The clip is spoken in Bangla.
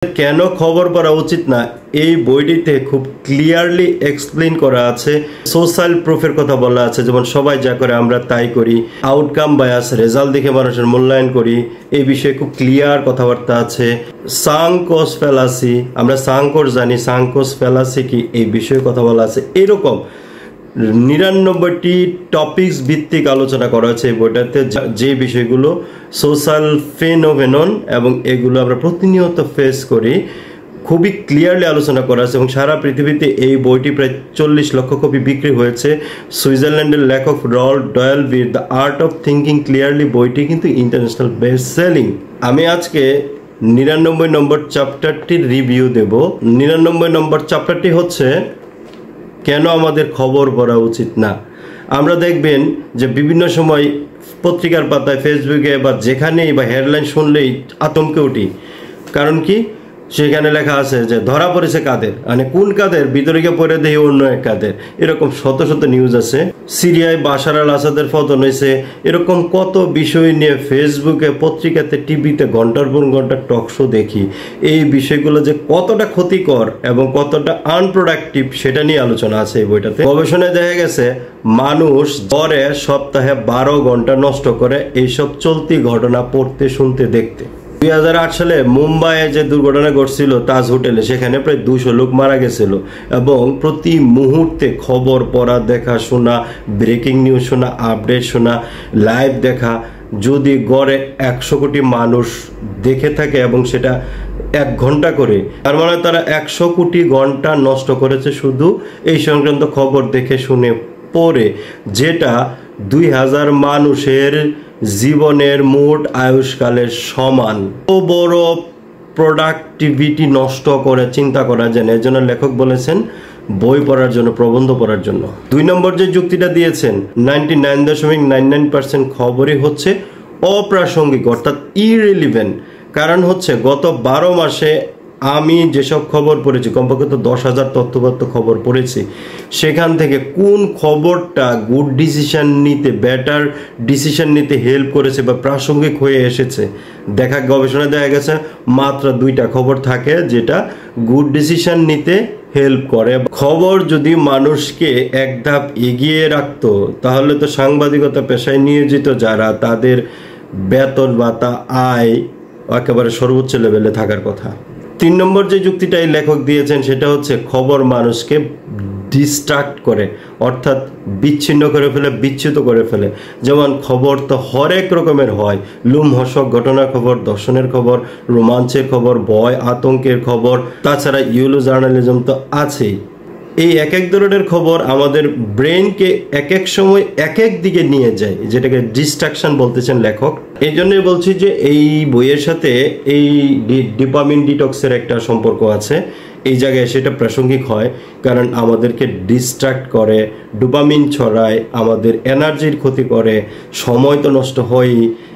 কেন খবর পড়া উচিত না এই বইটিতে খুব ক্লিয়ারলি এক্সপ্লেইন করা আছে। সোশ্যাল প্রুফের কথা বলা আছে, যেমন সবাই যা করে আমরা তাই করি, আউটকাম বায়াস, রেজাল্ট দেখে মানুষের মূল্যায়ন করি, এই বিষয়ে খুব ক্লিয়ার কথাবার্তা আছে। সাংকোস ফ্যালাসি, আমরা সাংকোস জানি, সাংকোস ফ্যালাসি কি এই বিষয়ে কথা বলা আছে। এরকম 99টি টপিকস ভিত্তিক আলোচনা করা হয়েছে এই বইটাতে, যে বিষয়গুলো সোশ্যাল ফেনোমেনন এবং এগুলো আমরা প্রতিনিয়ত ফেস করি খুবই ক্লিয়ারলি আলোচনা করা আছে। এবং সারা পৃথিবীতে এই বইটি প্রায় 40 লক্ষ কপি বিক্রি হয়েছে। সুইজারল্যান্ডের লেখক রল্ফ ডয়েলভির the art of thinking clearly বইটি কিন্তু ইন্টারন্যাশনাল বেস্ট সেলিং। আমি আজকে 99 নম্বর চ্যাপ্টারটির রিভিউ দেব। 99 নম্বর চ্যাপ্টারটি হচ্ছে কেন আমাদের খবর পড়া উচিত না। আমরা দেখবেন যে বিভিন্ন সময় পত্রিকার পাতায়, ফেসবুকে বা যেখানেই বা হেডলাইন শুনলেই আতঙ্কে উঠি। কারণ কি? সেখানে লেখা আছে যে ধরা পড়েছে কাদের, মানে কোন কাদের, ভিতরে গিয়ে পড়ে দেয় অন্য এক কাদের। এরকম শত শত নিউজ আছে। সিরিয়ায় বাশার আল আসাদের পতন হয়েছে, এরকম কত বিষয় নিয়ে ফেসবুকে, পত্রিকাতে, টিভিতে ঘন্টার পর ঘন্টা টক শো দেখি। এই বিষয়গুলো যে কতটা ক্ষতিকর এবং কতটা আনপ্রোডাক্টিভ সেটা নিয়ে আলোচনা আছে এই বইটাতে। গবেষণায় দেখা গেছে মানুষ গড়ে সপ্তাহে 12 ঘন্টা নষ্ট করে এইসব চলতি ঘটনা পড়তে, শুনতে, দেখতে। 2008 সালে মুম্বাইয়ে যে দুর্ঘটনা ঘটছিল তাজ হোটেলে, সেখানে প্রায় 200 লোক মারা গেছিল। এবং প্রতি মুহূর্তে খবর পড়া, দেখা, শোনা, ব্রেকিং নিউজ শোনা, আপডেট শোনা, লাইভ দেখা, যদি গড়ে 100 কোটি মানুষ দেখে থাকে এবং সেটা 1 ঘন্টা করে, তার মানে তারা 100 কোটি ঘন্টা নষ্ট করেছে শুধু এই সংক্রান্ত খবর দেখে, শুনে, পড়ে, যেটা 2000 মানুষের জীবনের মোট আয়ুষ্কালের সমান। তো বড় প্রোডাক্টিভিটি নষ্ট করে চিন্তা করা যায় না। এর জন্য লেখক বলেছেন বই পড়ার জন্য, প্রবন্ধ পড়ার জন্য। 2 নম্বর যে যুক্তিটা দিয়েছেন, 99.99% খবরই হচ্ছে অপ্রাসঙ্গিক, অর্থাৎ ইররিলেভেন্ট। কারণ হচ্ছে গত 12 মাসে আমি যেসব খবর পড়েছি, কমপক্ষে তো 10,000 তথ্যপত্র খবর পড়েছি, সেখান থেকে কোন খবরটা গুড ডিসিশন নিতে, বেটার ডিসিশন নিতে হেল্প করেছে বা প্রাসঙ্গিক হয়ে এসেছে, গবেষণায় দেখা গেছে মাত্র 2টা খবর থাকে যেটা গুড ডিসিশন নিতে হেল্প করে। খবর যদি মানুষকে এক ধাপ এগিয়ে রাখতো, তাহলে তো সাংবাদিকতা পেশায় নিয়োজিত যারা, তাদের বেতন ভাতা, আয় একেবারে সর্বোচ্চ লেভেলে থাকার কথা। 3 নম্বর যে যুক্তিটা এই লেখক দিয়েছেন সেটা হচ্ছে খবর মানুষকে ডিস্ট্রাক্ট করে, অর্থাৎ বিচ্ছিন্ন করে ফেলে, বিচ্যুত করে ফেলে। যেমন খবর তো হরেক রকমের হয়, লোমহর্ষক ঘটনার খবর, দর্শনের খবর, রোমাঞ্চের খবর, ভয় আতঙ্কের খবর, তাছাড়া ইউলো জার্নালিজম তো আছেই। এই এক এক ধরনের খবর আমাদের ব্রেনকে এক এক সময় এক এক দিকে নিয়ে যায়, যেটাকে ডিস্ট্রাকশন বলতেছেন লেখক। এই জন্যই বলছি যে এই বইয়ের সাথে এই ডোপামিন ডিটক্সের একটা সম্পর্ক আছে। এই জায়গায় সেটা প্রাসঙ্গিক হয়, কারণ আমাদেরকে ডিস্ট্রাক্ট করে, ডোপামিন ছড়ায়, আমাদের এনার্জির ক্ষতি করে, সময় তো নষ্ট হয়ই।